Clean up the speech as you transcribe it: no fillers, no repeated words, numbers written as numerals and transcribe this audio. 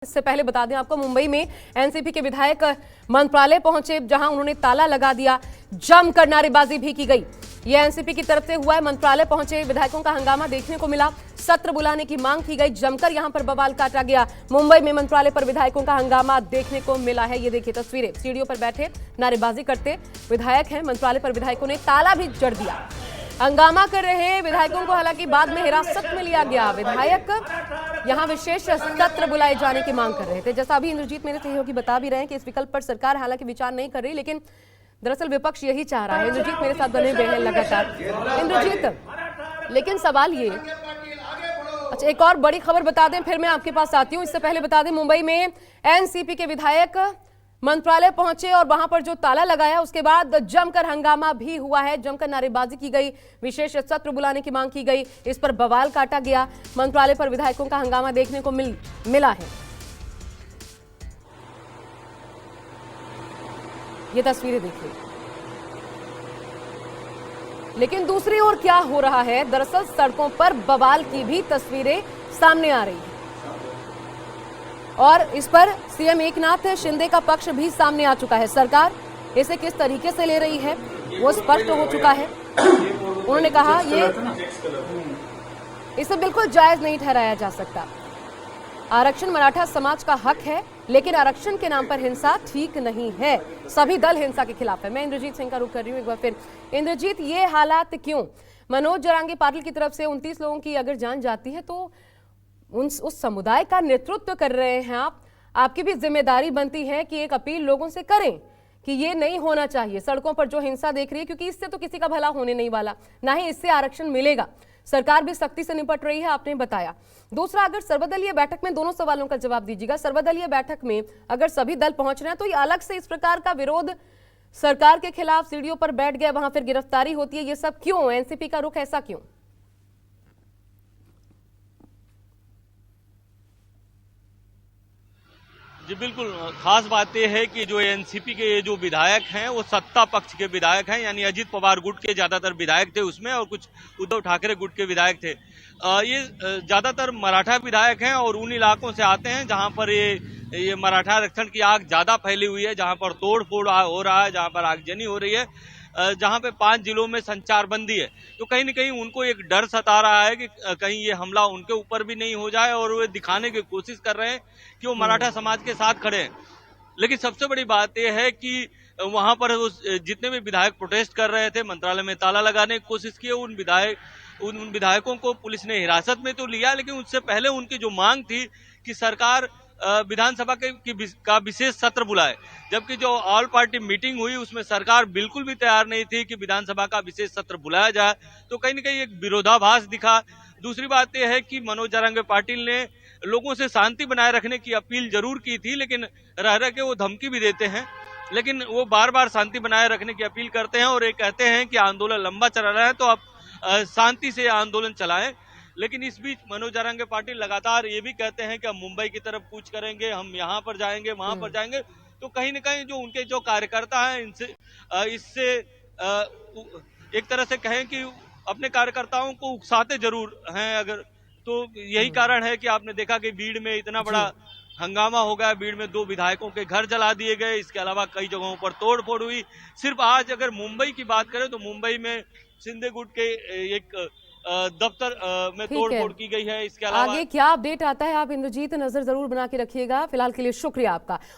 इससे पहले बता दें आपको, मुंबई में एनसीपी के विधायक मंत्रालय पहुंचे, जहां उन्होंने ताला लगा दिया, जमकर नारेबाजी भी की गई। यह एनसीपी की तरफ से हुआ है। मंत्रालय पहुंचे विधायकों का हंगामा देखने को मिला, सत्र बुलाने की मांग की गई, जमकर यहां पर बवाल काटा गया। मुंबई में मंत्रालय पर विधायकों का हंगामा देखने को मिला है। ये देखिए तस्वीरें, सीढ़ियों पर बैठे नारेबाजी करते विधायक हैं। मंत्रालय पर विधायकों ने ताला भी जड़ दिया। हंगामा कर रहे विधायकों को हालांकि बाद में हिरासत में लिया गया। विधायक यहां विशेष सत्र बुलाए जाने की मांग कर रहे थे। जैसा अभी इंद्रजीत मेरे सहयोगी बता भी रहे हैं कि इस विकल्प पर सरकार हालांकि विचार नहीं कर रही, लेकिन दरअसल विपक्ष यही चाह रहा है। इंद्रजीत मेरे साथ बने हुए हैं लगातार। इंद्रजीत, लेकिन सवाल ये, अच्छा एक और बड़ी खबर बता दें फिर मैं आपके पास आती हूं। इससे पहले बता दें, मुंबई में एनसीपी के विधायक मंत्रालय पहुंचे और वहां पर जो ताला लगाया उसके बाद जमकर हंगामा भी हुआ है, जमकर नारेबाजी की गई, विशेष सत्र बुलाने की मांग की गई, इस पर बवाल काटा गया। मंत्रालय पर विधायकों का हंगामा देखने को मिला है। ये तस्वीरें देखिए। लेकिन दूसरी ओर क्या हो रहा है, दरअसल सड़कों पर बवाल की भी तस्वीरें सामने आ रही है और इस पर सीएम एकनाथ शिंदे का पक्ष भी सामने आ चुका है। सरकार इसे किस तरीके से ले रही है वो स्पष्ट हो चुका है। उन्होंने कहा इसे बिल्कुल जायज नहीं ठहराया जा सकता। आरक्षण मराठा समाज का हक है, लेकिन आरक्षण के नाम पर हिंसा ठीक नहीं है। सभी दल हिंसा के खिलाफ है। मैं इंद्रजीत सिंह का रुख कर रही हूँ एक बार फिर। इंद्रजीत, ये हालात क्यों? मनोज जरांगे पाटिल की तरफ से 29 लोगों की अगर जान जाती है तो उस समुदाय का नेतृत्व कर रहे हैं आप, आपकी भी जिम्मेदारी बनती है कि एक अपील लोगों से करें कि ये नहीं होना चाहिए। सड़कों पर जो हिंसा देख रही है, क्योंकि इससे तो किसी का भला होने नहीं वाला, ना ही इससे आरक्षण मिलेगा। सरकार भी सख्ती से निपट रही है, आपने बताया। दूसरा, अगर सर्वदलीय बैठक में, दोनों सवालों का जवाब दीजिएगा, सर्वदलीय बैठक में अगर सभी दल पहुंच रहे हैं तो ये अलग से इस प्रकार का विरोध सरकार के खिलाफ सीढ़ियों पर बैठ गया, वहां फिर गिरफ्तारी होती है, ये सब क्यों? एनसीपी का रुख ऐसा क्यों? जी बिल्कुल, खास बात यह है कि जो एनसीपी के जो विधायक हैं वो सत्ता पक्ष के विधायक हैं, यानी अजीत पवार गुट के ज्यादातर विधायक थे उसमें, और कुछ उद्धव ठाकरे गुट के विधायक थे। ये ज्यादातर मराठा विधायक हैं और उन इलाकों से आते हैं जहां पर ये मराठा आरक्षण की आग ज्यादा फैली हुई है, जहां पर तोड़ फोड़ हो रहा है, जहां पर आगजनी हो रही है, जहां पे 5 जिलों में संचार बंदी है। तो कहीं न कहीं उनको एक डर सता रहा है कि कहीं ये हमला उनके ऊपर भी नहीं हो जाए, और वो दिखाने की कोशिश कर रहे हैं कि वो मराठा समाज के साथ खड़े हैं। लेकिन सबसे बड़ी बात यह है कि वहां पर जितने भी विधायक प्रोटेस्ट कर रहे थे, मंत्रालय में ताला लगाने की कोशिश की, उन विधायकों को पुलिस ने हिरासत में तो लिया, लेकिन उससे पहले उनकी जो मांग थी कि सरकार विधानसभा का विशेष सत्र बुलाए, जबकि जो ऑल पार्टी मीटिंग हुई उसमें सरकार बिल्कुल भी तैयार नहीं थी कि विधानसभा का विशेष सत्र बुलाया जाए। तो कहीं न कहीं एक विरोधाभास दिखा। दूसरी बात यह है कि मनोज जरांगे पाटिल ने लोगों से शांति बनाए रखने की अपील जरूर की थी, लेकिन रह रह के वो धमकी भी देते हैं, लेकिन वो बार बार शांति बनाए रखने की अपील करते हैं और ये कहते हैं कि आंदोलन लंबा चल रहा है तो आप शांति से आंदोलन चलाएं। लेकिन इस बीच मनोज जरांगे पाटिल लगातार ये भी कहते हैं कि हम मुंबई की तरफ कूच करेंगे, हम यहाँ पर जाएंगे, वहां पर जाएंगे। तो कहीं न कहीं जो उनके जो कार्यकर्ता हैं इससे एक तरह से कहें कि अपने कार्यकर्ताओं को उकसाते जरूर हैं। अगर तो यही कारण है कि आपने देखा कि भीड़ में इतना बड़ा हंगामा हो गया। भीड़ में 2 विधायकों के घर जला दिए गए, इसके अलावा कई जगहों पर तोड़ फोड़ हुई। सिर्फ आज अगर मुंबई की बात करें तो मुंबई में शिंदे गुट के एक दफ्तर में तोड़फोड़ की गई है। इसके अलावा आगे क्या अपडेट आता है आप इंद्रजीत नजर जरूर बना के रखिएगा। फिलहाल के लिए शुक्रिया आपका।